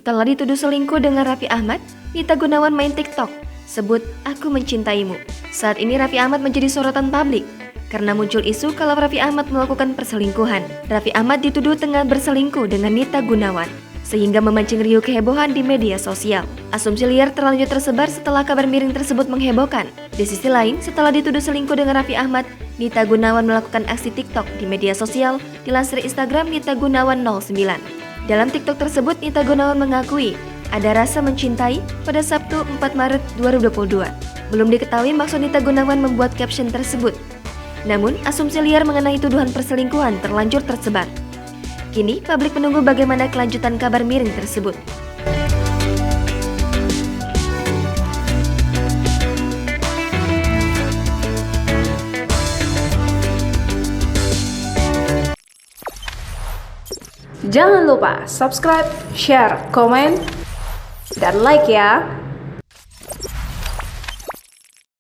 Setelah dituduh selingkuh dengan Raffi Ahmad, Nita Gunawan main TikTok, sebut "Aku Mencintaimu". Saat ini Raffi Ahmad menjadi sorotan publik karena muncul isu kalau Raffi Ahmad melakukan perselingkuhan. Raffi Ahmad dituduh tengah berselingkuh dengan Nita Gunawan, sehingga memancing riuh kehebohan di media sosial. Asumsi liar terlanjur tersebar setelah kabar miring tersebut menghebohkan. Di sisi lain, setelah dituduh selingkuh dengan Raffi Ahmad, Nita Gunawan melakukan aksi TikTok di media sosial dilansir Instagram Nita Gunawan 09. Dalam TikTok tersebut, Nita Gunawan mengakui ada rasa mencintai pada Sabtu 4 Maret 2022. Belum diketahui maksud Nita Gunawan membuat caption tersebut. Namun, asumsi liar mengenai tuduhan perselingkuhan terlanjur tersebar. Kini, publik menunggu bagaimana kelanjutan kabar miring tersebut. Jangan lupa subscribe, share, komen, dan like ya!